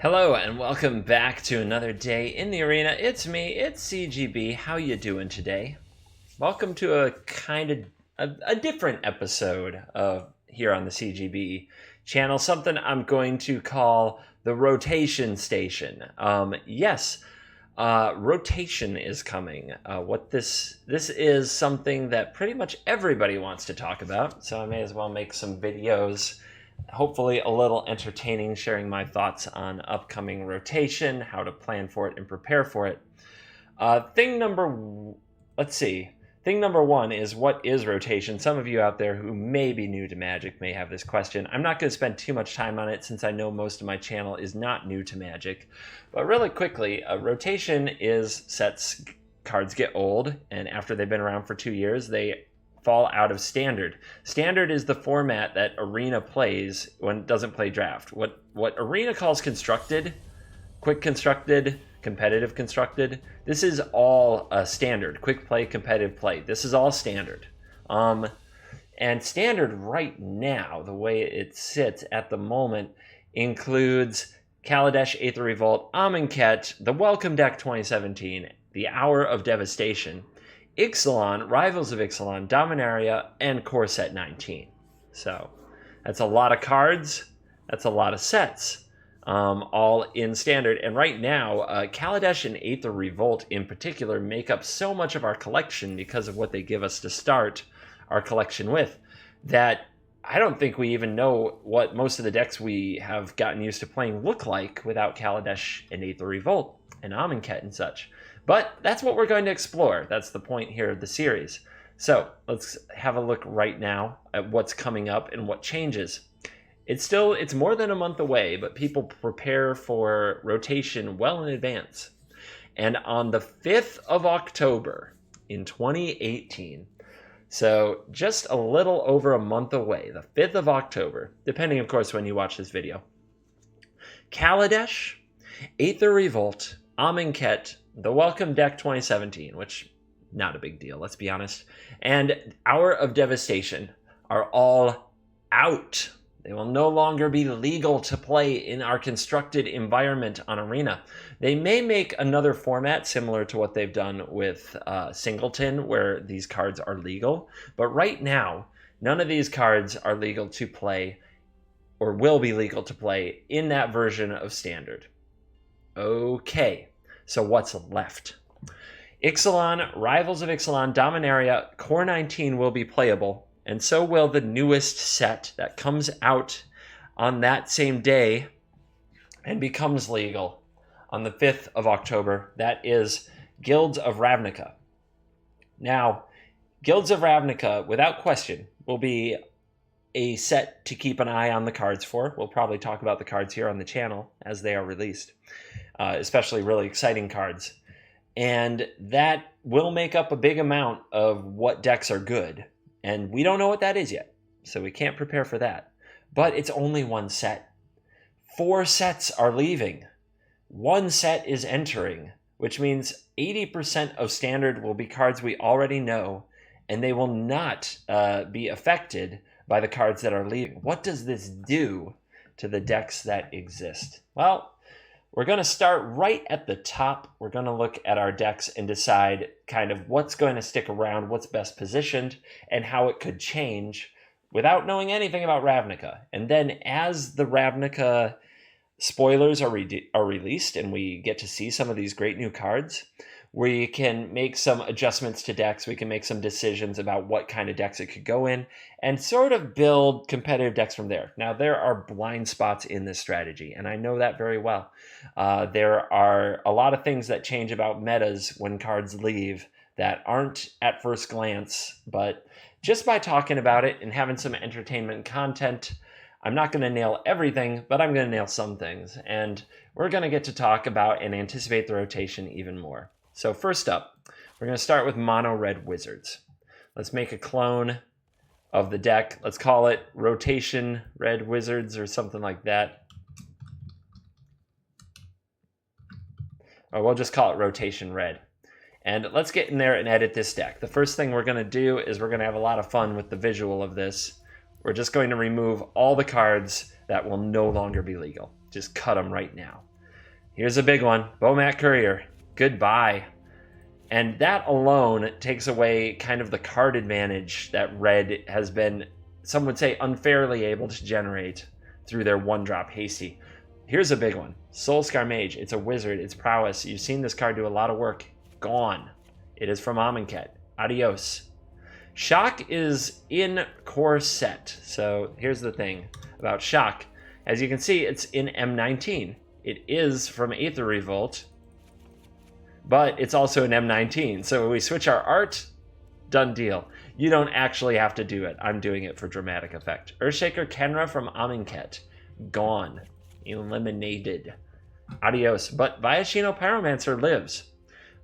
Hello and welcome back to another day in the arena. It's me, it's CGB. How you doing today? Welcome to a kind of a different episode of here on the CGB channel. Something I'm going to call the rotation station. Yes, rotation is coming. What this is something that pretty much everybody wants to talk about. So I may as well make some videos, hopefully a little entertaining, sharing my thoughts on upcoming rotation, how to plan for it and prepare for it. Thing number one is, what is rotation? Some of you out there who may be new to Magic may have this question. I'm not going to spend too much time on it since I know most of my channel is not new to Magic. But really quickly, rotation is sets, cards get old, and after they've been around for 2 years, they fall out of Standard. Standard is the format that Arena plays when it doesn't play Draft. What Arena calls Constructed, Quick Constructed, Competitive Constructed, this is all Standard. Quick Play, Competitive Play. This is all Standard. And Standard right now, the way it sits at the moment, includes Kaladesh, Aether Revolt, Amonkhet, the Welcome Deck 2017, the Hour of Devastation, Ixalan, Rivals of Ixalan, Dominaria, and Core Set 19. So that's a lot of cards. That's a lot of sets, all in Standard. And right now, Kaladesh and Aether Revolt in particular make up so much of our collection because of what they give us to start our collection with, that I don't think we even know what most of the decks we have gotten used to playing look like without Kaladesh and Aether Revolt and Amonkhet and such. But that's what we're going to explore. That's the point here of the series. So let's have a look right now at what's coming up and what changes. It's more than a month away, but people prepare for rotation well in advance. And on the 5th of October in 2018, so just a little over a month away, the 5th of October, depending, of course, when you watch this video, Kaladesh, Aether Revolt, Amonkhet, the Welcome Deck 2017, which, not a big deal, let's be honest, and Hour of Devastation are all out. They will no longer be legal to play in our constructed environment on Arena. They may make another format similar to what they've done with Singleton, where these cards are legal. But right now, none of these cards are legal to play, or will be legal to play, in that version of Standard. Okay, so what's left? Ixalan, Rivals of Ixalan, Dominaria, Core 19 will be playable, and so will the newest set that comes out on that same day and becomes legal on the 5th of October. That is Guilds of Ravnica. Now, Guilds of Ravnica, without question, will be a set to keep an eye on the cards for. We'll probably talk about the cards here on the channel as they are released, especially really exciting cards. And that will make up a big amount of what decks are good. And we don't know what that is yet, so we can't prepare for that. But it's only one set. 4 sets are leaving. 1 set is entering, which means 80% of Standard will be cards we already know, and they will not be affected by the cards that are leaving. What does this do to the decks that exist? Well, we're going to start right at the top. We're going to look at our decks and decide kind of what's going to stick around, what's best positioned, and how it could change without knowing anything about Ravnica. And then as the Ravnica spoilers are released and we get to see some of these great new cards, we can make some adjustments to decks. We can make some decisions about what kind of decks it could go in and sort of build competitive decks from there. Now, there are blind spots in this strategy, and I know that very well. There are a lot of things that change about metas when cards leave that aren't at first glance, but just by talking about it and having some entertainment content, I'm not going to nail everything, but I'm going to nail some things. And we're going to get to talk about and anticipate the rotation even more. So first up, we're going to start with Mono Red Wizards. Let's make a clone of the deck. Let's call it Rotation Red Wizards or something like that. Or we'll just call it Rotation Red. And let's get in there and edit this deck. The first thing we're going to do is we're going to have a lot of fun with the visual of this. We're just going to remove all the cards that will no longer be legal. Just cut them right now. Here's a big one. Bomat Courier. Goodbye. And that alone takes away kind of the card advantage that red has been, some would say, unfairly able to generate through their one-drop hasty. Here's a big one. Soulscar Mage. It's a wizard. It's prowess. You've seen this card do a lot of work. Gone. It is from Amonkhet. Adios. Shock is in core set. So here's the thing about Shock. As you can see, it's in M19. It is from Aether Revolt, but it's also an M19. So when we switch our art, done deal. You don't actually have to do it. I'm doing it for dramatic effect. Earthshaker Kenra from Amonkhet. Gone. Eliminated. Adios. But Viashino Pyromancer lives.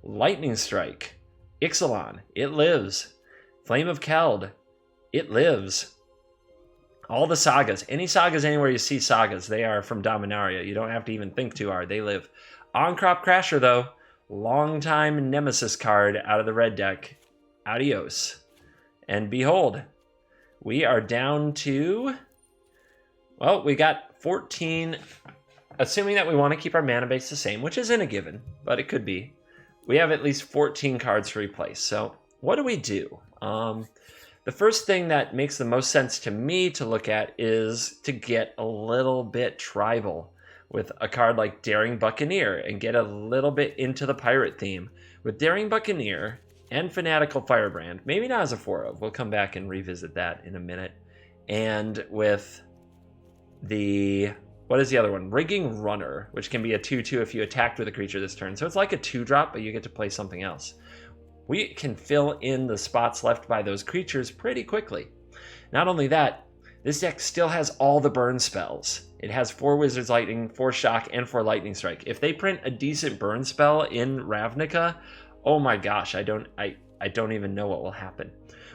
Lightning Strike. Ixalan. It lives. Flame of Keld. It lives. All the sagas. Any sagas anywhere you see sagas, they are from Dominaria. You don't have to even think too hard. They live. On-Crop Crasher, though. Long-time Nemesis card out of the red deck. Adios. And behold, we are down to... Well, we got 14... Assuming that we want to keep our mana base the same, which isn't a given, but it could be. We have at least 14 cards to replace. So what do we do? The first thing that makes the most sense to me to look at is to get a little bit tribal with a card like Daring Buccaneer and get a little bit into the pirate theme. With Daring Buccaneer and Fanatical Firebrand, maybe not as a 4-of, we'll come back and revisit that in a minute. And with the, what is the other one? Rigging Runner, which can be a 2-2 if you attacked with a creature this turn. So it's like a 2-drop, but you get to play something else. We can fill in the spots left by those creatures pretty quickly. Not only that, this deck still has all the burn spells. It has 4 Wizard's Lightning, 4 Shock, and 4 Lightning Strike. If they print a decent burn spell in Ravnica, oh my gosh, I don't even know what will happen.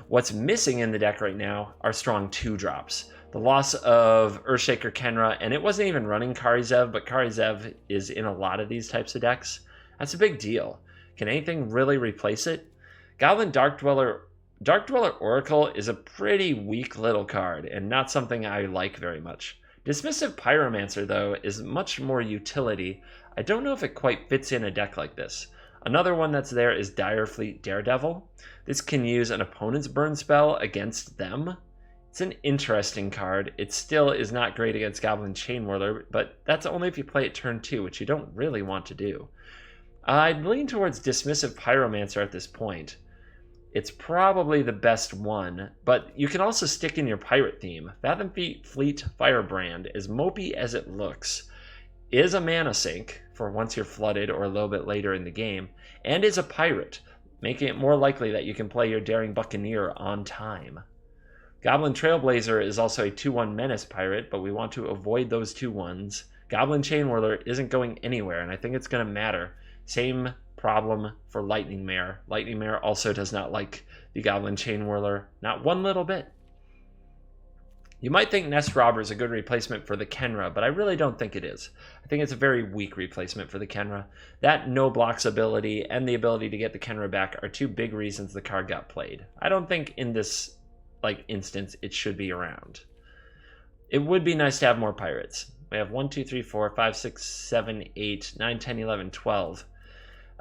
What's missing in the deck right now are strong 2-drops. The loss of Earthshaker Kenra, and it wasn't even running Karizev, but Karizev is in a lot of these types of decks. That's a big deal. Can anything really replace it? Goblin Dark Dweller Oracle is a pretty weak little card and not something I like very much. Dismissive Pyromancer, though, is much more utility. I don't know if it quite fits in a deck like this. Another one that's there is Direfleet Daredevil. This can use an opponent's burn spell against them. It's an interesting card. It still is not great against Goblin Chainwhirler, but that's only if you play it turn 2, which you don't really want to do. I'd lean towards Dismissive Pyromancer at this point. It's probably the best one, but you can also stick in your pirate theme. Fathom Fleet Firebrand, as mopey as it looks, is a mana sink for once you're flooded or a little bit later in the game, and is a pirate, making it more likely that you can play your Daring Buccaneer on time. Goblin Trailblazer is also a 2-1 menace pirate, but we want to avoid those 2-1s. Goblin Chainwhirler isn't going anywhere, and I think it's going to matter. Same problem for Lightning Mare. Lightning Mare also does not like the Goblin Chainwhirler, not one little bit. You might think Nest Robber is a good replacement for the Kenra, but I really don't think it is. I think it's a very weak replacement for the Kenra. That no blocks ability and the ability to get the Kenra back are 2 big reasons the card got played. I don't think in this instance it should be around. It would be nice to have more pirates. We have 1, 2, 3, 4, 5, 6, 7, 8, 9, 10, 11, 12.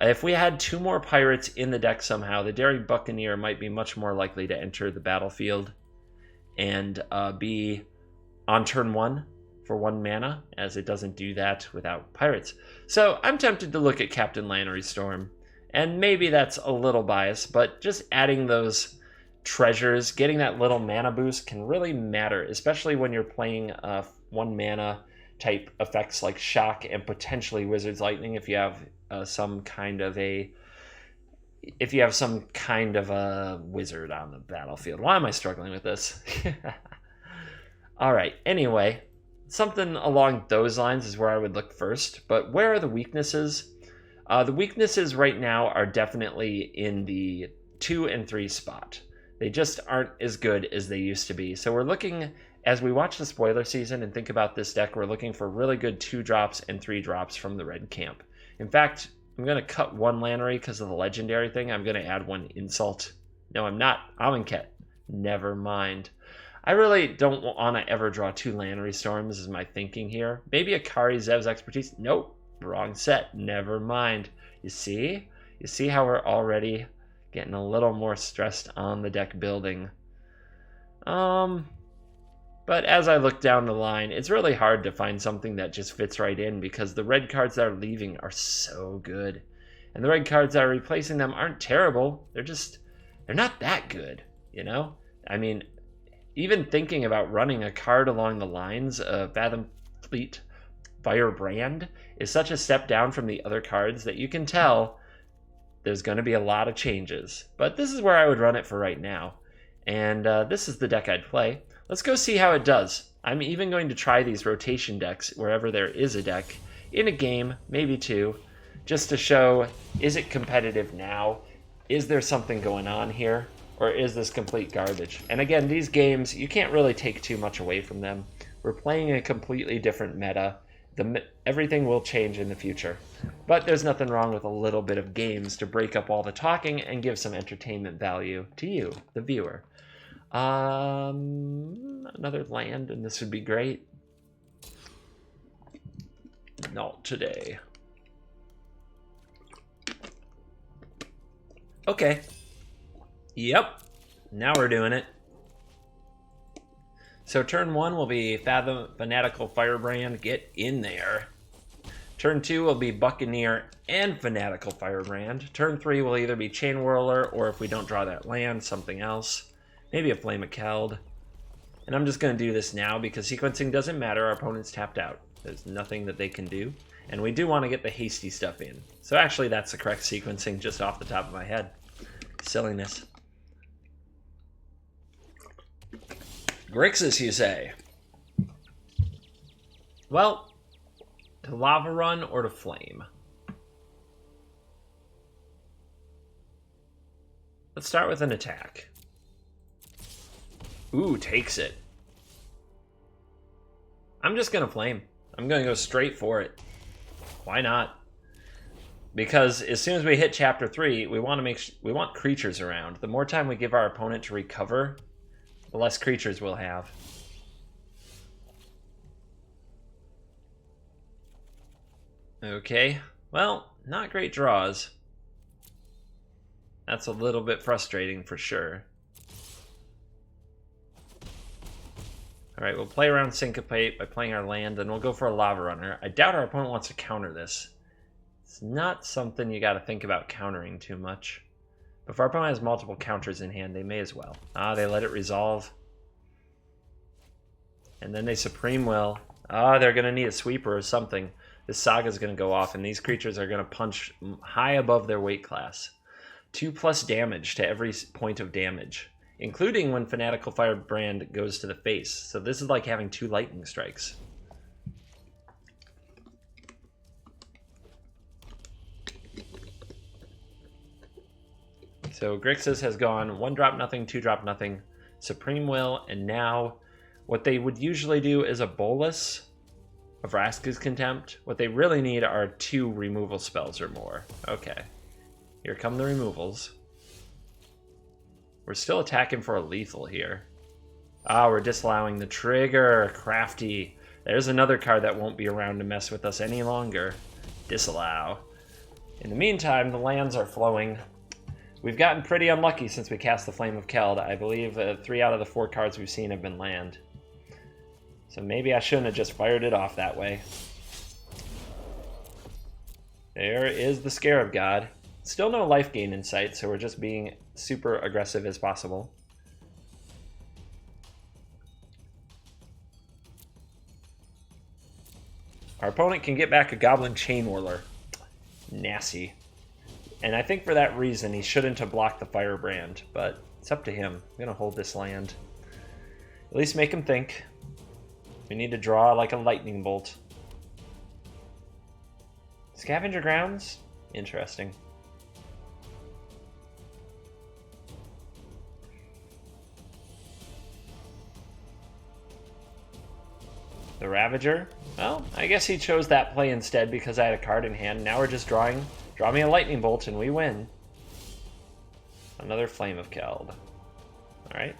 If we had 2 more pirates in the deck somehow, the Daring Buccaneer might be much more likely to enter the battlefield and be on turn 1 for 1 mana, as it doesn't do that without pirates. So I'm tempted to look at Captain Lannery Storm, and maybe that's a little biased, but just adding those treasures, getting that little mana boost can really matter, especially when you're playing 1 mana type effects like Shock and potentially Wizard's Lightning if you have some kind of a wizard on the battlefield. Why am I struggling with this? All right, anyway, something along those lines is where I would look first, but where are the weaknesses? The weaknesses right now are definitely in the 2 and 3 spot. They just aren't as good as they used to be. So we're looking, as we watch the spoiler season and think about this deck, we're looking for really good 2-drops and 3-drops from the red camp. In fact, I'm going to cut 1 Lannery because of the legendary thing. I'm going to add 1 Insult. No, I'm not. Amonkhet. Never mind. I really don't want to ever draw 2 Lannery Storms is my thinking here. Maybe a Kari Zev's Expertise. Nope. wrong set. Never mind. You see? You see how we're already getting a little more stressed on the deck building. But as I look down the line, it's really hard to find something that just fits right in because the red cards that are leaving are so good. And the red cards that are replacing them aren't terrible. They're not that good, you know? I mean, even thinking about running a card along the lines of Fathom Fleet Firebrand is such a step down from the other cards that you can tell there's going to be a lot of changes. But this is where I would run it for right now. And this is the deck I'd play. Let's go see how it does. I'm even going to try these rotation decks wherever there is a deck in a game, maybe two, just to show, is it competitive now? Is there something going on here? Or is this complete garbage? And again, these games, you can't really take too much away from them. We're playing a completely different meta. Everything will change in the future. But there's nothing wrong with a little bit of games to break up all the talking and give some entertainment value to you, the viewer. Another land, and this would be great. Not today. Okay. Yep. Now we're doing it. So turn 1 will be Fathom Fanatical Firebrand. Get in there. Turn 2 will be Buccaneer and Fanatical Firebrand. Turn 3 will either be Chain Whirler, or if we don't draw that land, something else. Maybe a Flame of Keld. And I'm just going to do this now because sequencing doesn't matter. Our opponent's tapped out. There's nothing that they can do. And we do want to get the hasty stuff in. So actually that's the correct sequencing just off the top of my head. Silliness. Grixis, you say? Well, to Lava Run or to Flame? Let's start with an attack. Ooh, takes it. I'm just going to Flame. I'm going to go straight for it. Why not? Because as soon as we hit Chapter 3, we want creatures around. The more time we give our opponent to recover, the less creatures we'll have. Okay. Well, not great draws. That's a little bit frustrating for sure. Alright, we'll play around Syncopate by playing our land, then we'll go for a Lava Runner. I doubt our opponent wants to counter this. It's not something you gotta think about countering too much. But if our opponent has multiple counters in hand, they may as well. Ah, they let it resolve. And then they Supreme Will. Ah, they're gonna need a sweeper or something. This Saga's gonna go off, and these creatures are gonna punch high above their weight class. 2+ damage to every point of damage, including when Fanatical Firebrand goes to the face. So this is like having 2 lightning strikes. So Grixis has gone 1-drop nothing, 2-drop nothing, Supreme Will, and now what they would usually do is a bolus of Vraska's Contempt. What they really need are 2 removal spells or more. Okay. Here come the removals. We're still attacking for a lethal here. Ah, we're disallowing the trigger. Crafty. There's another card that won't be around to mess with us any longer. Disallow. In the meantime, the lands are flowing. We've gotten pretty unlucky since we cast the Flame of Keld. I believe 3 out of the 4 cards we've seen have been land. So maybe I shouldn't have just fired it off that way. There is the Scarab God. Still no life gain in sight, so we're just being super aggressive as possible. Our opponent can get back a Goblin Chain Whirler. Nasty. And I think for that reason he shouldn't have blocked the Firebrand, but it's up to him. I'm going to hold this land. At least make him think. We need to draw like a lightning bolt. Scavenger Grounds? Interesting. The Ravager? Well, I guess he chose that play instead because I had a card in hand. Now we're just drawing. Draw me a lightning bolt and we win. Another Flame of Keld. Alright.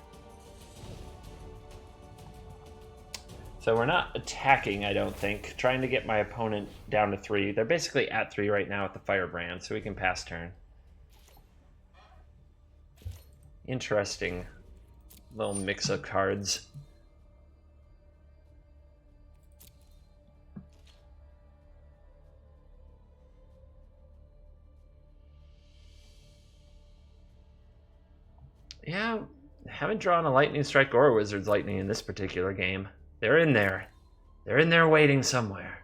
So we're not attacking, I don't think. Trying to get my opponent down to 3. They're basically at 3 right now with the Firebrand, so we can pass turn. Interesting little mix of cards. Yeah, haven't drawn a Lightning Strike or a Wizard's Lightning in this particular game. They're in there. They're in there waiting somewhere.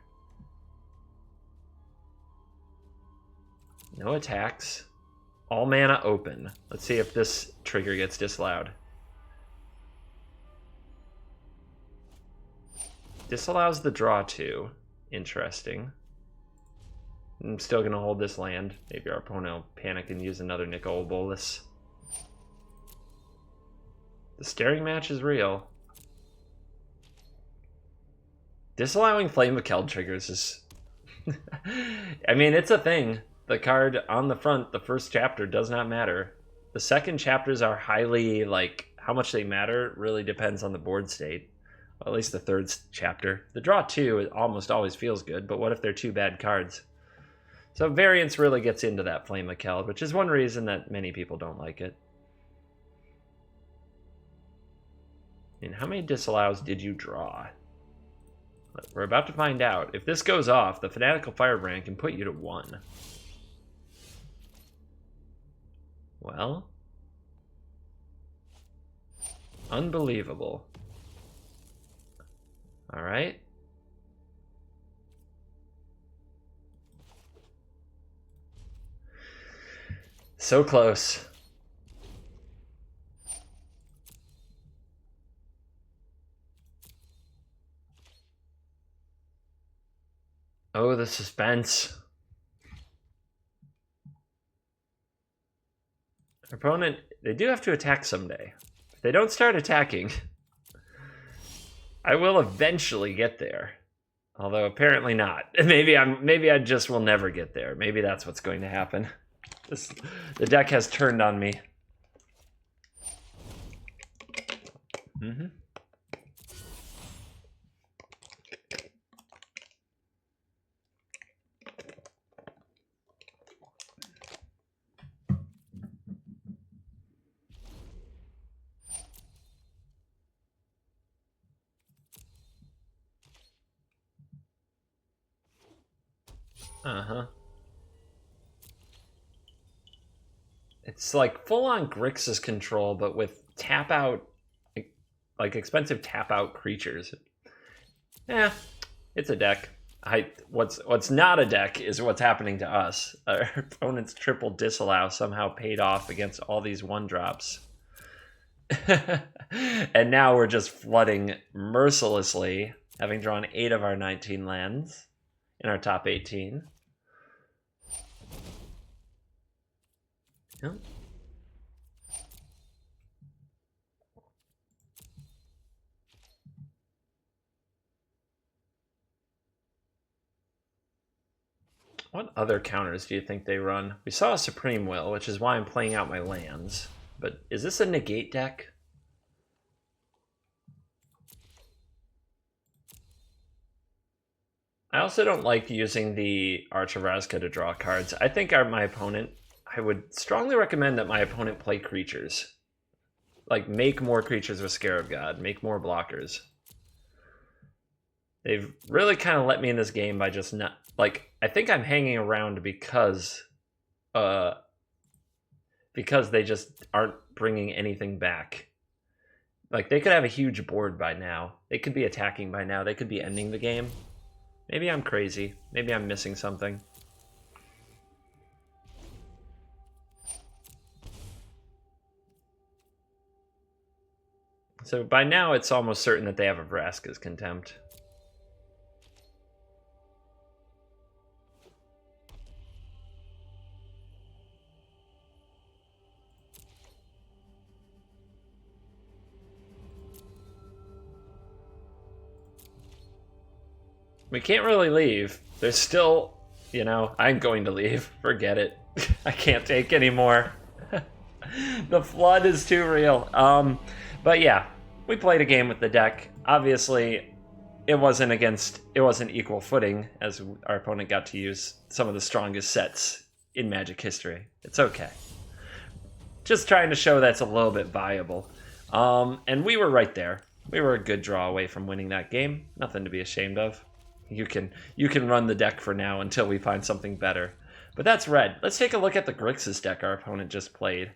No attacks. All mana open. Let's see if this trigger gets disallowed. Disallows the draw too. Interesting. I'm still going to hold this land. Maybe our opponent will panic and use another Nicol Bolas. The staring match is real. Disallowing Flame of Keld triggers is... I mean, it's a thing. The card on the front, the first chapter, does not matter. The second chapters are highly, like, how much they matter really depends on the board state. Well, at least the third chapter. The draw 2 it almost always feels good, but what if they're 2 bad cards? So variance really gets into that Flame of Keld, which is one reason that many people don't like it. And how many disallows did you draw? We're about to find out. If this goes off, the Fanatical Firebrand can put you to 1. Well, unbelievable. All right. So close. Oh, the suspense. Our opponent, they do have to attack someday. If they don't start attacking, I will eventually get there. Although apparently not. Maybe I just will never get there. Maybe that's what's going to happen. The deck has turned on me. Mm-hmm. Uh-huh. It's like full-on Grixis control, but with tap-out, like expensive tap-out creatures. Yeah, it's a deck. What's not a deck is what's happening to us. Our opponent's triple disallow somehow paid off against all these 1-drops. And now we're just flooding mercilessly, having drawn 8 of our 19 lands in our top 18. Yep. What other counters do you think they run? We saw a Supreme Will, which is why I'm playing out my lands. But is this a negate deck? I also don't like using the Arch of Ravnica to draw cards. I think my opponent... I would strongly recommend that my opponent play creatures. Like, make more creatures with Scarab God. Make more blockers. They've really kind of let me in this game by just not... Like, I think I'm hanging around because they just aren't bringing anything back. Like, they could have a huge board by now. They could be attacking by now. They could be ending the game. Maybe I'm crazy. Maybe I'm missing something. So by now, it's almost certain that they have a Vraska's Contempt. We can't really leave. There's still, I'm going to leave. Forget it. I can't take anymore. The flood is too real. But yeah, we played a game with the deck. Obviously, it wasn't equal footing, as our opponent got to use some of the strongest sets in Magic history. It's okay. Just trying to show that's a little bit viable. And we were right there. We were a good draw away from winning that game. Nothing to be ashamed of. You can run the deck for now until we find something better. But that's red. Let's take a look at the Grixis deck our opponent just played.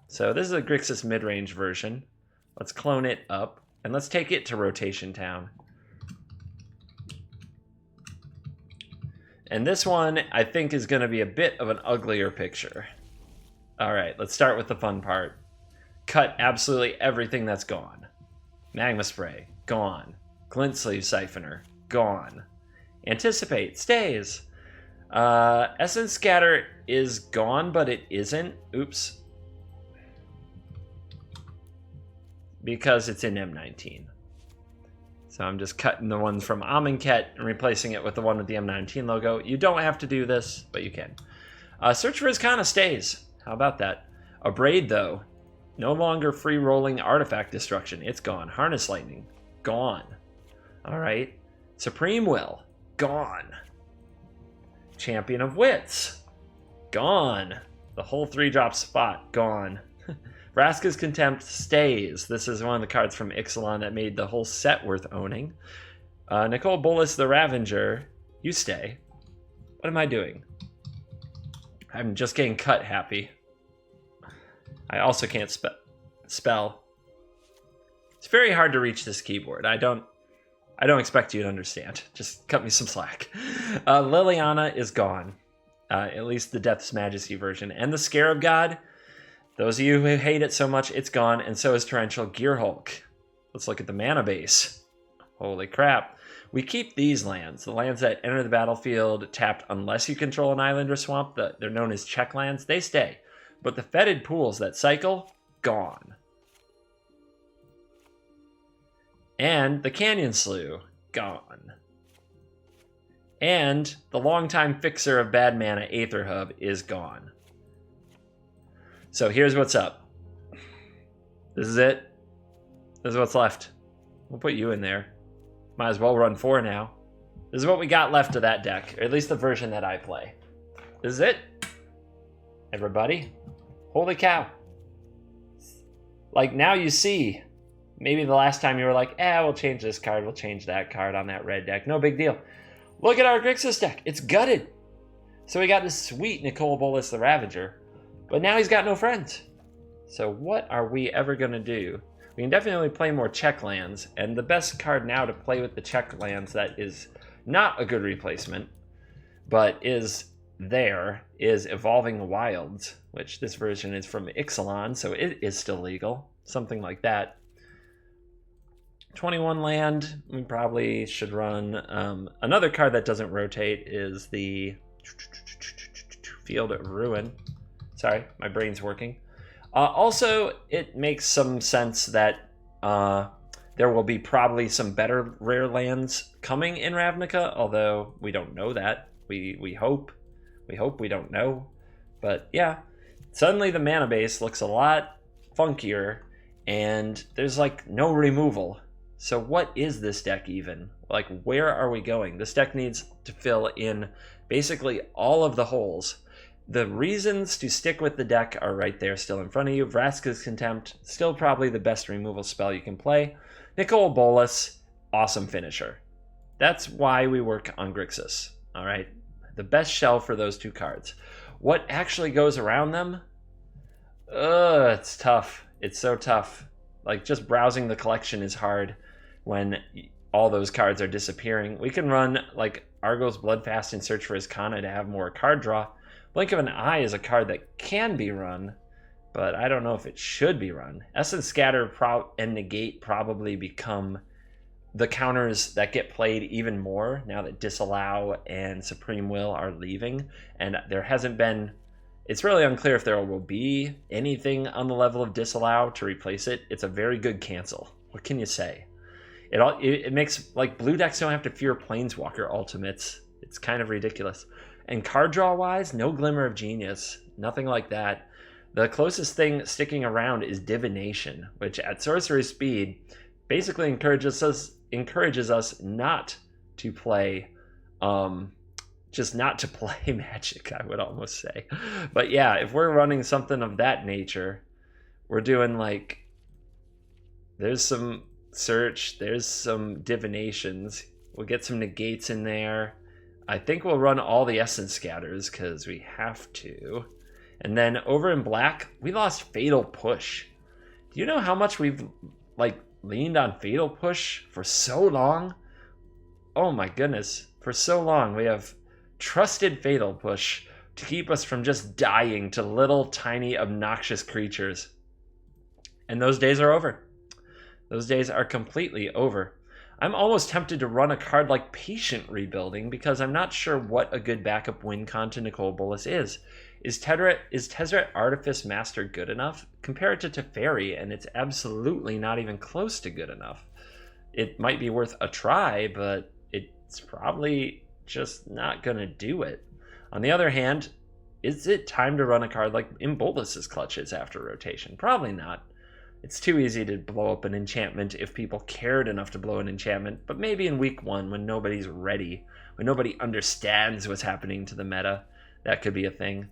So this is a Grixis mid-range version. Let's clone it up, and let's take it to Rotation Town. And this one, I think, is going to be a bit of an uglier picture. All right, let's start with the fun part. Cut absolutely everything that's gone. Magma Spray, gone. Glint Sleeve Siphoner, gone. Anticipate, stays. Essence Scatter is gone, but it isn't. Oops. Because it's in M19. So I'm just cutting the ones from Amonkhet and replacing it with the one with the M19 logo. You don't have to do this, but you can. Search for Rizkana stays. How about that? Abrade, though. No longer free rolling artifact destruction. It's gone. Harness Lightning. Gone. Alright. Supreme Will. Gone. Champion of Wits. Gone. The whole 3-drop spot. Gone. Vraska's Contempt stays. This is one of the cards from Ixalan that made the whole set worth owning. Nicole Bolas the Ravager. You stay. What am I doing? I'm just getting cut happy. I also can't spell. It's very hard to reach this keyboard. I don't expect you to understand. Just cut me some slack. Liliana is gone. At least the Death's Majesty version. And the Scarab God. Those of you who hate it so much, it's gone. And so is Torrential Gearhulk. Let's look at the mana base. Holy crap. We keep these lands. The lands that enter the battlefield tapped unless you control an island or swamp. They're known as check lands. They stay. But the fetid pools that cycle, gone. And the Canyon Slough, gone. And the longtime fixer of bad mana, Aether Hub, is gone. So here's what's up. This is it. This is what's left. We'll put you in there. Might as well run 4 now. This is what we got left of that deck, or at least the version that I play. This is it. Everybody. Holy cow. Like, now you see. Maybe the last time you were like, we'll change this card, we'll change that card on that red deck. No big deal. Look at our Grixis deck. It's gutted. So we got this sweet Nicole Bolas the Ravager. But now he's got no friends. So what are we ever going to do? We can definitely play more check lands. And the best card now to play with the check lands that is not a good replacement, but is there, is Evolving Wilds, which this version is from Ixalan, so it is still legal. Something like that. 21 land, we probably should run. Another card that doesn't rotate is the Field of Ruin. Sorry, my brain's working. Also, it makes some sense that there will be probably some better rare lands coming in Ravnica, although we don't know that. We hope. We hope, we don't know. But yeah, suddenly the mana base looks a lot funkier, and there's like no removal. So what is this deck even? Like, where are we going? This deck needs to fill in basically all of the holes. The reasons to stick with the deck are right there still in front of you. Vraska's Contempt, still probably the best removal spell you can play. Nicole Bolas, awesome finisher. That's why we work on Grixis, all right? The best shell for those 2 cards. What actually goes around them? It's tough. It's so tough. Like, just browsing the collection is hard when all those cards are disappearing. We can run, like, Argo's Bloodfast and Search for Rizkana to have more card draw. Blink of an Eye is a card that can be run, but I don't know if it should be run. Essence Scatter and Negate probably become the counters that get played even more now that Disallow and Supreme Will are leaving, and there hasn't been... It's really unclear if there will be anything on the level of Disallow to replace it. It's a very good cancel. What can you say? It makes, like, blue decks don't have to fear Planeswalker ultimates. It's kind of ridiculous. And card draw-wise, no Glimmer of Genius. Nothing like that. The closest thing sticking around is Divination, which at sorcery speed basically encourages us encourages us not to play, just not to play Magic, I would almost say. But yeah, if we're running something of that nature, we're doing like, there's some search, there's some divinations. We'll get some negates in there. I think we'll run all the essence scatters because we have to. And then over in black, we lost Fatal Push. Do you know how much we've like leaned on Fatal Push for so long? Oh my goodness, for so long we have trusted Fatal Push to keep us from just dying to little tiny obnoxious creatures. And those days are over. Those days are completely over. I'm almost tempted to run a card like Patient Rebuilding because I'm not sure what a good backup win con to Nicol Bolas is. Is Tezzeret Artifice Master good enough? Compare it to Teferi, and it's absolutely not even close to good enough. It might be worth a try, but it's probably just not going to do it. On the other hand, is it time to run a card like in Bolas's Clutches after rotation? Probably not. It's too easy to blow up an enchantment if people cared enough to blow an enchantment, but maybe in week 1 when nobody's ready, when nobody understands what's happening to the meta, that could be a thing.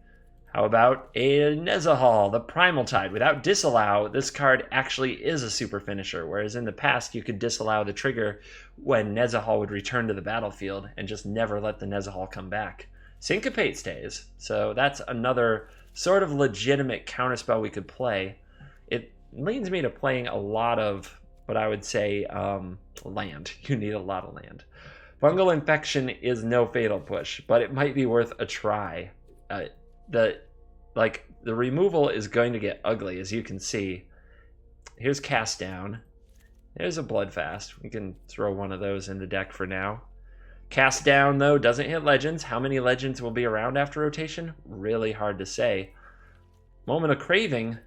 How about a Nezahal, the Primal Tide? Without Disallow, this card actually is a super finisher, whereas in the past you could disallow the trigger when Nezahal would return to the battlefield and just never let the Nezahal come back. Syncopate stays, so that's another sort of legitimate counterspell we could play. It leads me to playing a lot of what I would say land. You need a lot of land. Fungal Infection is no Fatal Push, but it might be worth a try. The removal is going to get ugly, as you can see. Here's Cast Down. There's a Bloodfast. We can throw one of those in the deck for now. Cast Down, though, doesn't hit Legends. How many Legends will be around after rotation? Really hard to say. Moment of Craving,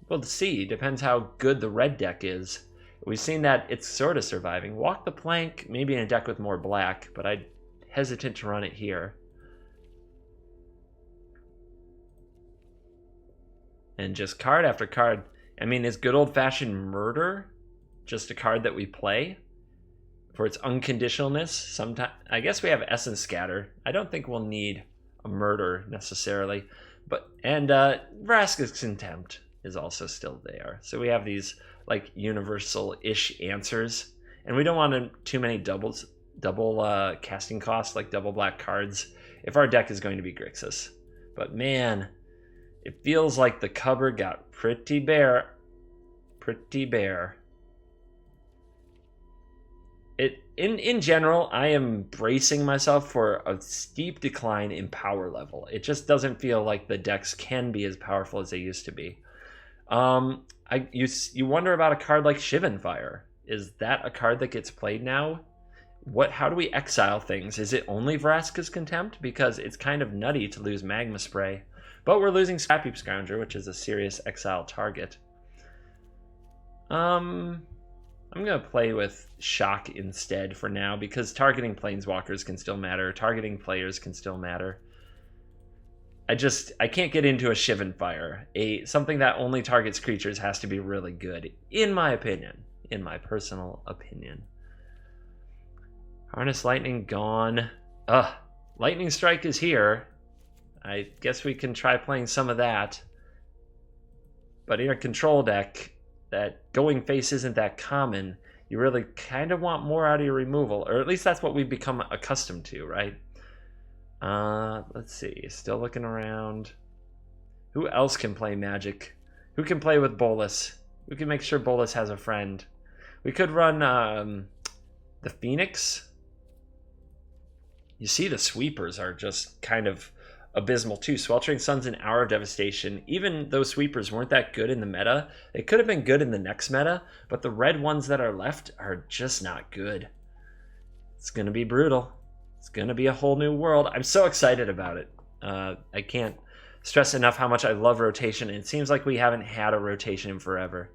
we'll see. Depends how good the red deck is. We've seen that it's sort of surviving. Walk the Plank, maybe in a deck with more black, but I'm hesitant to run it here. And just card after card. I mean, is good old-fashioned Murder just a card that we play for its unconditionalness? Sometimes, I guess we have Essence Scatter. I don't think we'll need a Murder necessarily. And Vraska's Contempt is also still there. So we have these like universal-ish answers. And we don't want too many double casting costs, like double black cards, if our deck is going to be Grixis. But man, it feels like the cupboard got pretty bare. Pretty bare. In general, I am bracing myself for a steep decline in power level. It just doesn't feel like the decks can be as powerful as they used to be. You wonder about a card like Shivan Fire. Is that a card that gets played now? How do we exile things? Is it only Vraska's Contempt? Because it's kind of nutty to lose Magma Spray. But we're losing Scrappy Scrounger, which is a serious exile target. I'm going to play with Shock instead for now, because targeting Planeswalkers can still matter. Targeting players can still matter. I can't get into a Shivan Fire. Something that only targets creatures has to be really good, in my opinion. In my personal opinion. Harness Lightning gone. Lightning Strike is here. I guess we can try playing some of that. But in a control deck, that Going Face isn't that common. You really kind of want more out of your removal, or at least that's what we've become accustomed to, right? Let's see. Still looking around. Who else can play Magic? Who can play with Bolas? Who can make sure Bolas has a friend? We could run the Phoenix. You see the sweepers are just kind of abysmal too. Sweltering Sun's an Hour of Devastation. Even though sweepers weren't that good in the meta, they could have been good in the next meta, but the red ones that are left are just not good. It's going to be brutal. It's going to be a whole new world. I'm so excited about it. I can't stress enough how much I love rotation, and it seems like we haven't had a rotation in forever.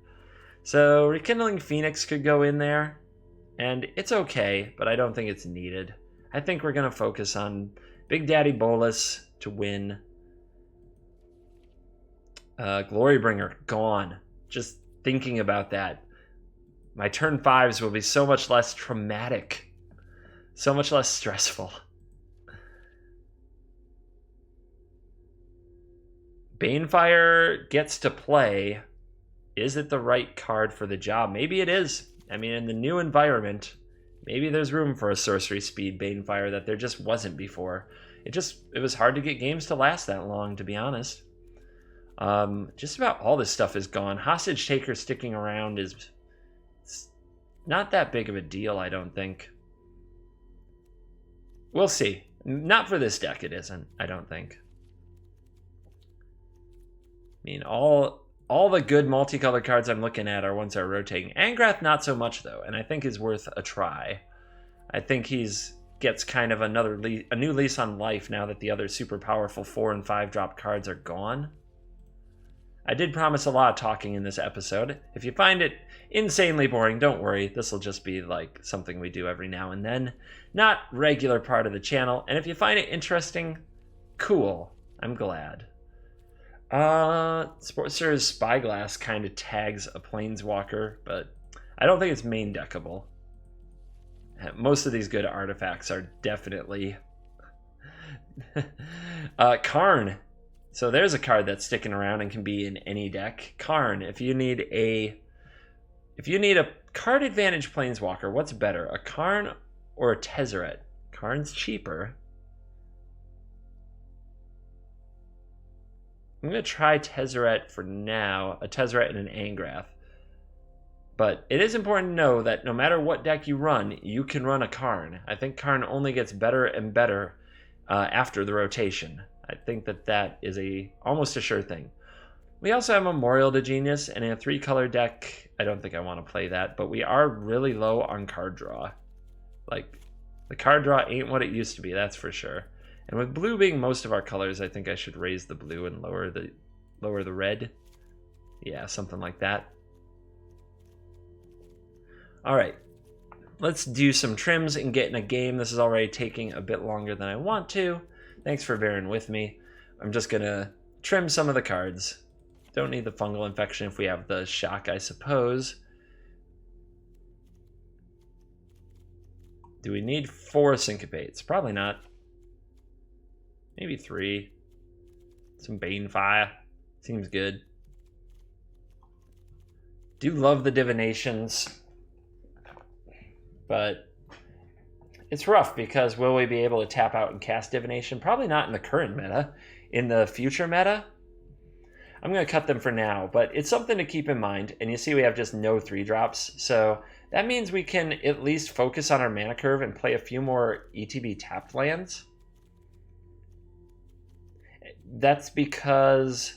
So Rekindling Phoenix could go in there, and it's okay, but I don't think it's needed. I think we're going to focus on Big Daddy Bolas to win. Glorybringer gone. Just thinking about that. My turn 5s will be so much less traumatic. So much less stressful. Banefire gets to play. Is it the right card for the job? Maybe it is. I mean, in the new environment, maybe there's room for a sorcery speed Banefire that there just wasn't before. It was hard to get games to last that long, to be honest. Just about all this stuff is gone. Hostage Taker sticking around is not that big of a deal, I don't think. We'll see. Not for this deck, it isn't, I don't think. I mean, all the good multicolored cards I'm looking at are ones that are rotating. Angrath, not so much, though, and I think is worth a try. I think gets kind of a new lease on life now that the other super powerful 4 and 5 drop cards are gone. I did promise a lot of talking in this episode. If you find it insanely boring, don't worry. This will just be like something we do every now and then. Not regular part of the channel. And if you find it interesting, cool. I'm glad. Sportster's Spyglass kind of tags a Planeswalker, but I don't think it's main deckable. Most of these good artifacts are definitely... Karn. So there's a card that's sticking around and can be in any deck. Karn, if you need a card advantage Planeswalker, what's better, a Karn or a Tezzeret? Karn's cheaper. I'm going to try Tezzeret for now, a Tezzeret and an Angrath. But it is important to know that no matter what deck you run, you can run a Karn. I think Karn only gets better and better after the rotation. I think that is almost a sure thing. We also have Memorial to Genius, and in a 3-color deck, I don't think I want to play that, but we are really low on card draw. Like, the card draw ain't what it used to be, that's for sure. And with blue being most of our colors, I think I should raise the blue and lower the red. Yeah, something like that. All right, let's do some trims and get in a game. This is already taking a bit longer than I want to. Thanks for bearing with me. I'm just gonna trim some of the cards. Don't need the fungal infection if we have the shock, I suppose. Do we need 4 syncopates? Probably not. Maybe 3. Some Banefire. Seems good. Do love the divinations. But it's rough because will we be able to tap out and cast divination? Probably not in the current meta. In the future meta, I'm going to cut them for now, but it's something to keep in mind. And you see we have just no 3-drops. So that means we can at least focus on our mana curve and play a few more ETB tapped lands. That's because...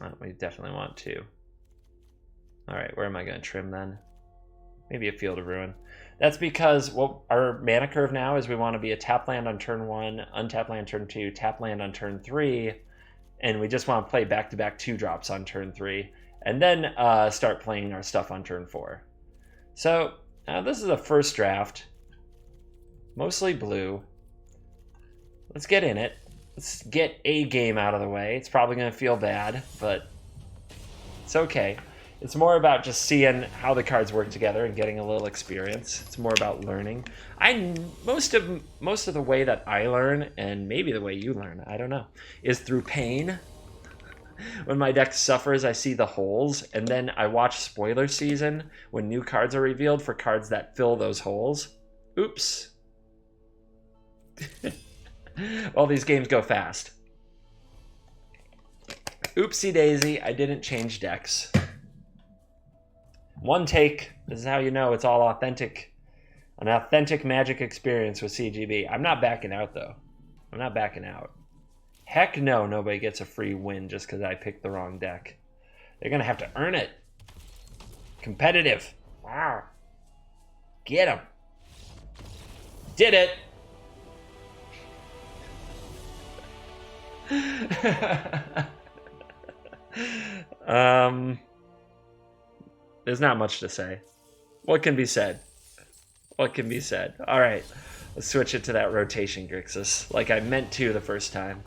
Oh, we definitely want to. All right, where am I going to trim then? Maybe a Field of Ruin. That's because our mana curve now is we want to be a tap land on turn 1, untap land turn 2, tap land on turn 3, and we just want to play back-to-back 2-drops on turn 3, and then start playing our stuff on turn 4. So this is a first draft, mostly blue. Let's get in it. Let's get a game out of the way. It's probably going to feel bad, but it's okay. It's more about just seeing how the cards work together and getting a little experience. It's more about learning. Most of the way that I learn, and maybe the way you learn, I don't know, is through pain. When my deck suffers, I see the holes, and then I watch spoiler season when new cards are revealed for cards that fill those holes. Oops. Well, these games go fast. Oopsie daisy, I didn't change decks. One take. This is how you know it's all authentic. An authentic Magic experience with CGB. I'm not backing out, though. I'm not backing out. Heck no, nobody gets a free win just because I picked the wrong deck. They're going to have to earn it. Competitive. Wow. Get him. Did it. There's not much to say. What can be said? What can be said? All right, let's switch it to that rotation Grixis, like I meant to the first time.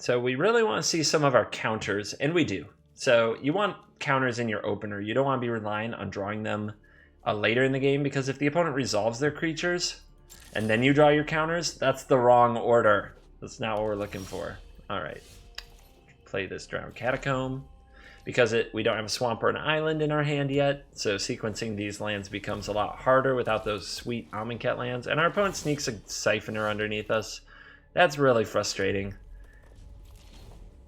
So we really want to see some of our counters, and we do. So you want counters in your opener. You don't want to be relying on drawing them later in the game, because if the opponent resolves their creatures and then you draw your counters, that's the wrong order. That's not what we're looking for. All right. Play this Drowned Catacomb. Because we don't have a swamp or an island in our hand yet, so sequencing these lands becomes a lot harder without those sweet Amonkhet lands. And our opponent sneaks a Siphoner underneath us. That's really frustrating.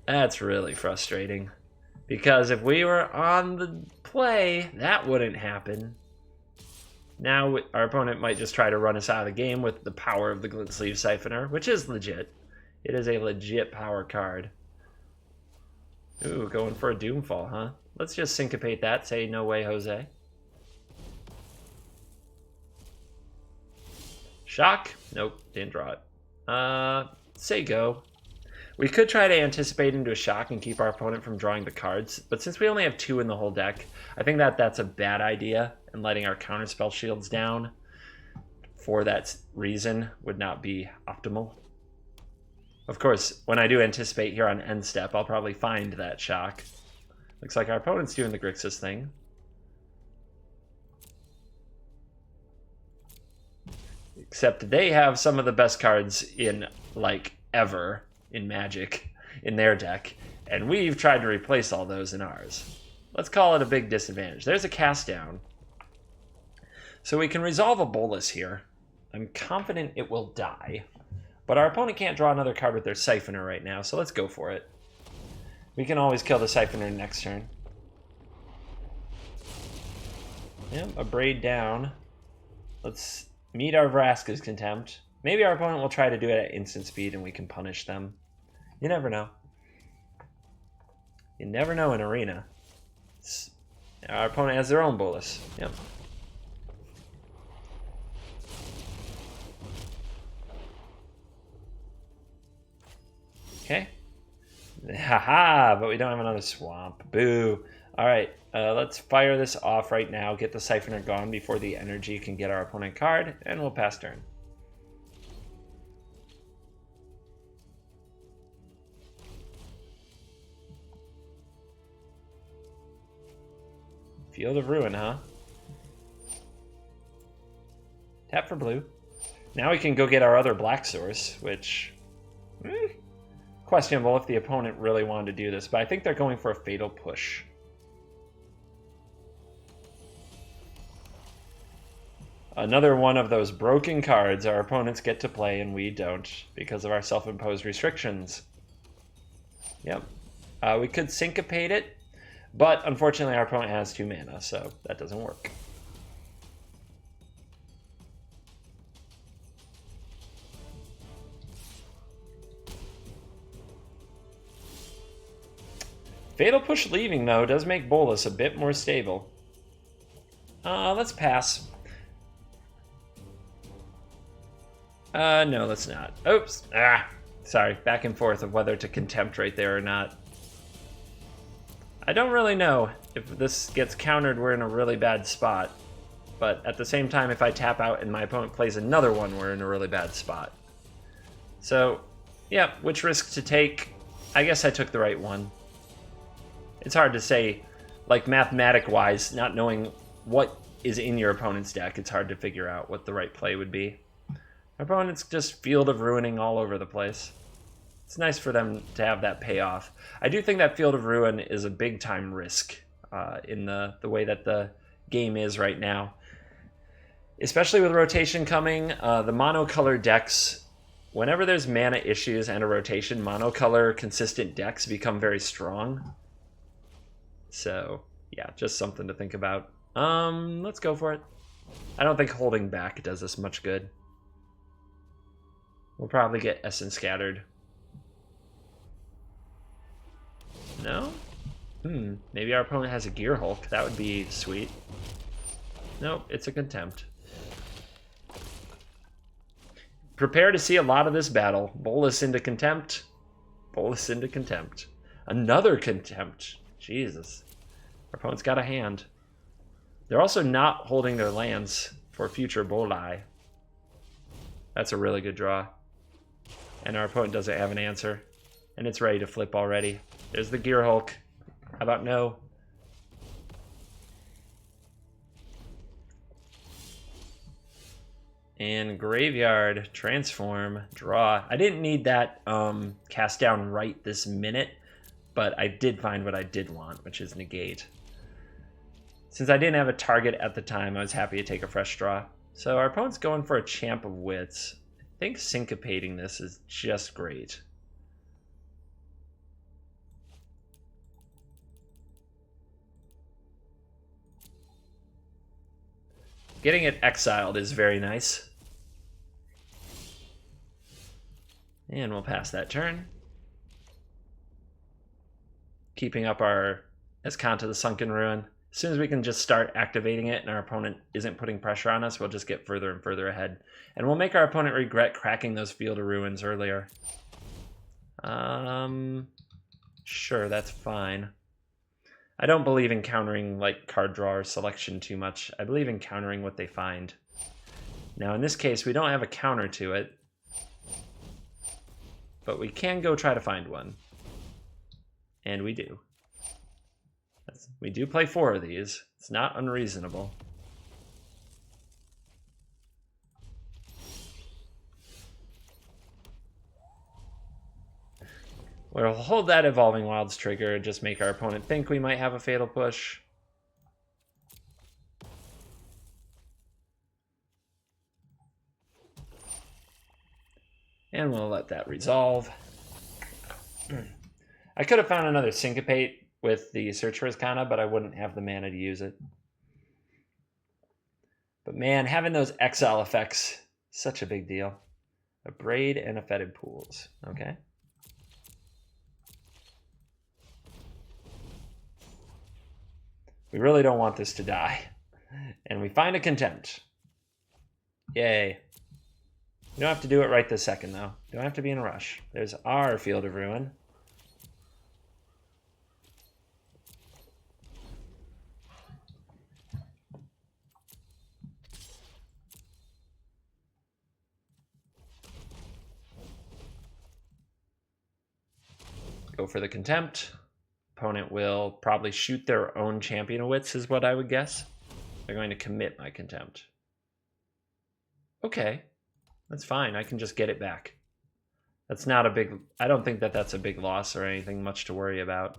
That's really frustrating. Because if we were on the play, that wouldn't happen. Now our opponent might just try to run us out of the game with the power of the Glint Sleeve Siphoner, which is legit. It is a legit power card. Ooh, going for a Doomfall, huh? Let's just syncopate that, say no way, Jose. Shock? Nope, didn't draw it. Say go. We could try to anticipate into a shock and keep our opponent from drawing the cards, but since we only have 2 in the whole deck, I think that's a bad idea, and letting our counterspell shields down for that reason would not be optimal. Of course, when I do anticipate here on end step, I'll probably find that shock. Looks like our opponent's doing the Grixis thing. Except they have some of the best cards in, like, ever in Magic in their deck, and we've tried to replace all those in ours. Let's call it a big disadvantage. There's a cast down. So we can resolve a Bolus here. I'm confident it will die. But our opponent can't draw another card with their Siphoner right now, so let's go for it. We can always kill the Siphoner next turn. Yep, a Braid down. Let's meet our Vraska's Contempt. Maybe our opponent will try to do it at instant speed and we can punish them. You never know. You never know in Arena. Our opponent has their own Bolus. Yep. Okay. Haha, but we don't have another swamp. Boo. All right, let's fire this off right now, get the Siphoner gone before the energy can get our opponent card, and we'll pass turn. Field of Ruin, huh? Tap for blue. Now we can go get our other black source, which... questionable if the opponent really wanted to do this, but I think they're going for a Fatal Push. Another one of those broken cards our opponents get to play and we don't because of our self-imposed restrictions. Yep. We could syncopate it, but unfortunately our opponent has 2 mana, so that doesn't work. Fatal Push leaving, though, does make Bolus a bit more stable. Let's pass. No, let's not. Oops. Sorry. Back and forth of whether to Contempt right there or not. I don't really know. If this gets countered, we're in a really bad spot. But at the same time, if I tap out and my opponent plays another one, we're in a really bad spot. So, yeah, which risk to take? I guess I took the right one. It's hard to say, like, mathematic-wise, not knowing what is in your opponent's deck, it's hard to figure out what the right play would be. Our opponent's just Field of Ruining all over the place. It's nice for them to have that payoff. I do think that Field of Ruin is a big-time risk in the way that the game is right now. Especially with rotation coming, the monocolor decks, whenever there's mana issues and a rotation, monocolor consistent decks become very strong. So, yeah, just something to think about. Let's go for it. I don't think holding back does us much good. We'll probably get Essence Scattered. No? Maybe our opponent has a Gear Hulk. That would be sweet. Nope, it's a Contempt. Prepare to see a lot of this battle. Bolus into Contempt. Bolus into Contempt. Another Contempt. Jesus. Our opponent's got a hand. They're also not holding their lands for future Bolai. That's a really good draw. And our opponent doesn't have an answer. And it's ready to flip already. There's the Gear Hulk. How about no? And Graveyard, transform, draw. I didn't need that cast down right this minute, but I did find what I did want, which is negate. Since I didn't have a target at the time, I was happy to take a fresh draw. So our opponent's going for a Champ of Wits. I think syncopating this is just great. Getting it exiled is very nice. And we'll pass that turn. Keeping up our Escanta the Sunken Ruin. As soon as we can just start activating it and our opponent isn't putting pressure on us, we'll just get further and further ahead. And we'll make our opponent regret cracking those Field of Ruins earlier. Sure, that's fine. I don't believe in countering like card draw or selection too much. I believe in countering what they find. Now in this case, we don't have a counter to it, but we can go try to find one. And we do. We do play 4 of these. It's not unreasonable. We'll hold that Evolving Wilds trigger and just make our opponent think we might have a Fatal Push. And we'll let that resolve. I could have found another Syncopate with the Search for Escanta, but I wouldn't have the mana to use it. But man, having those exile effects, such a big deal. A Braid and a Fetid Pools. Okay. We really don't want this to die. And we find a Contempt. Yay. You don't have to do it right this second, though. You don't have to be in a rush. There's our Field of Ruin. Go for the Contempt. Opponent will probably shoot their own Champion of Wits, is what I would guess. They're going to commit my Contempt. Okay. That's fine. I can just get it back. That's not a big... I don't think that that's a big loss or anything much to worry about.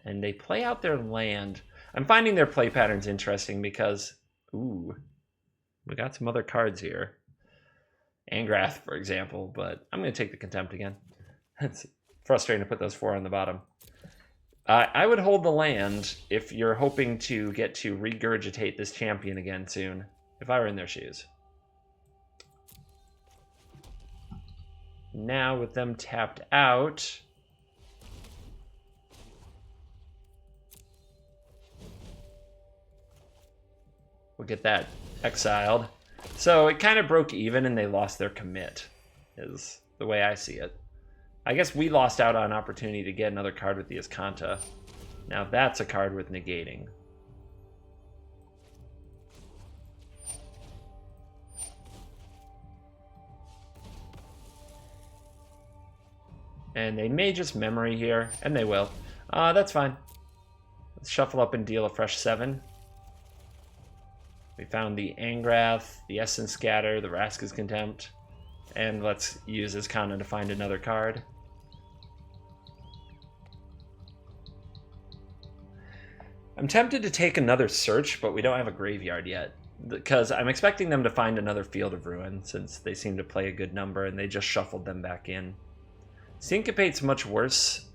And they play out their land. I'm finding their play patterns interesting because... Ooh. We got some other cards here. Angrath, for example. But I'm going to take the Contempt again. It's frustrating to put those 4 on the bottom. I would hold the land if you're hoping to get to regurgitate this champion again soon. If I were in their shoes. Now with them tapped out, we'll get that exiled. So it kind of broke even and they lost their commit, is the way I see it. I guess we lost out on an opportunity to get another card with the Escanta. Now that's a card with negating. And they may just memory here, and they will. That's fine. Let's shuffle up and deal a fresh 7. We found the Angrath, the Essence Scatter, the Vraska's Contempt, and let's use Escanta to find another card. I'm tempted to take another Search, but we don't have a graveyard yet, because I'm expecting them to find another Field of Ruin, since they seem to play a good number, and they just shuffled them back in. Syncopate's much worse.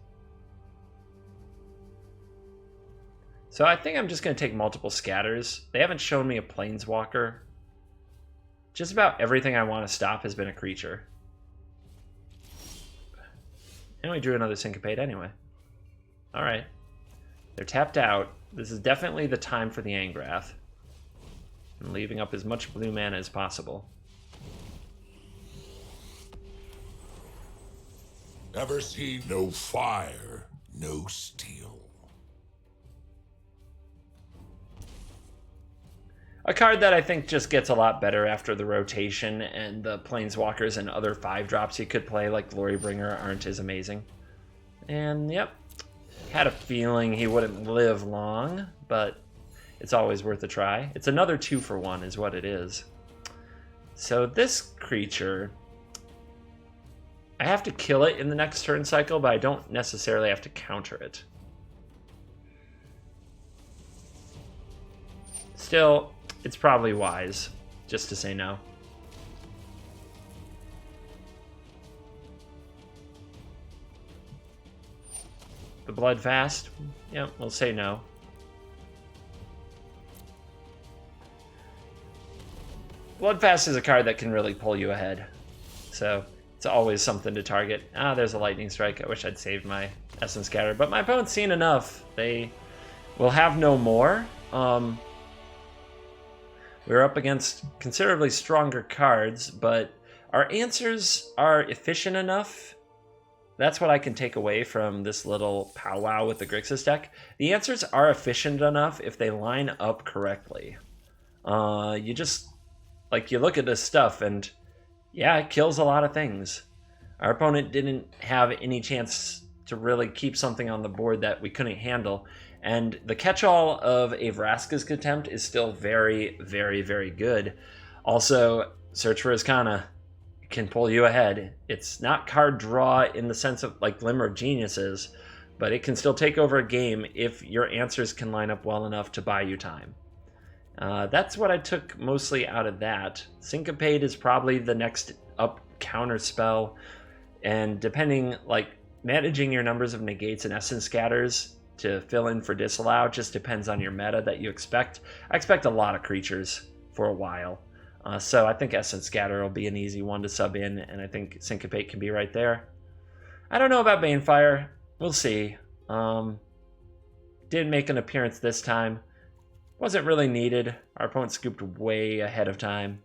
So I think I'm just going to take multiple Scatters. They haven't shown me a Planeswalker. Just about everything I want to stop has been a creature. And we drew another Syncopate anyway. Alright. They're tapped out. This is definitely the time for the Angrath. I'm leaving up as much blue mana as possible. Ever seen no fire, no steel. A card that I think just gets a lot better after the rotation and the Planeswalkers and other 5-drops you could play like Glorybringer aren't as amazing. And yep, had a feeling he wouldn't live long, but it's always worth a try. It's another 2-for-1 is what it is. So this creature, I have to kill it in the next turn cycle, but I don't necessarily have to counter it. Still, it's probably wise just to say no. The Bloodfast, yeah, we'll say no. Bloodfast is a card that can really pull you ahead, so it's always something to target. Ah, there's a Lightning Strike. I wish I'd saved my Essence Scatter, but my opponent's seen enough. They will have no more. We're up against considerably stronger cards, but our answers are efficient enough. That's what I can take away from this little powwow with the Grixis deck. The answers are efficient enough if they line up correctly. You just, like, you look at this stuff and, yeah, it kills a lot of things. Our opponent didn't have any chance to really keep something on the board that we couldn't handle. And the catch-all of a Vraska's Contempt is still very, very, very good. Also, Search for Azcana can pull you ahead. It's not card draw in the sense of like Glimmer of Geniuses, but it can still take over a game if your answers can line up well enough to buy you time. That's what I took mostly out of that. Syncopate is probably the next up counter spell, and depending, like, managing your numbers of negates and essence scatters to fill in for disallow just depends on your meta that you expect. I expect a lot of creatures for a while. So I think Essence Scatter will be an easy one to sub in, and I think Syncopate can be right there. I don't know about Banefire. We'll see. Did make an appearance this time. Wasn't really needed. Our opponent scooped way ahead of time.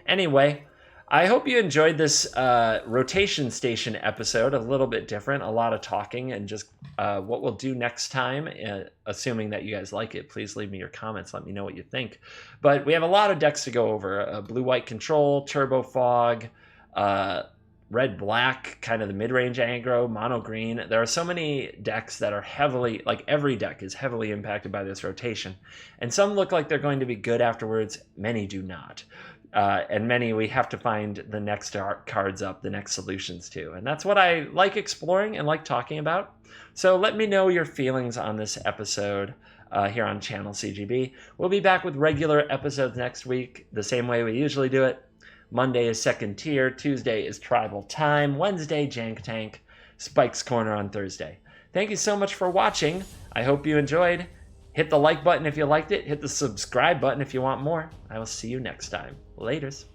Anyway, I hope you enjoyed this rotation station episode. A little bit different, a lot of talking, and just what we'll do next time, assuming that you guys like it. Please leave me your comments. Let me know what you think. But we have a lot of decks to go over. Blue-White Control, Turbo Fog, Red-Black, kind of the mid-range aggro, Mono-Green. There are so many decks that are heavily, like every deck is heavily impacted by this rotation. And some look like they're going to be good afterwards. Many do not. And many we have to find the next cards up, the next solutions to. And that's what I like exploring and like talking about. So let me know your feelings on this episode here on Channel CGB. We'll be back with regular episodes next week, the same way we usually do it. Monday is Second Tier, Tuesday is Tribal Time, Wednesday Jank Tank, Spike's Corner on Thursday. Thank you so much for watching. I hope you enjoyed. Hit the like button if you liked it. Hit the subscribe button if you want more. I will see you next time. Laters.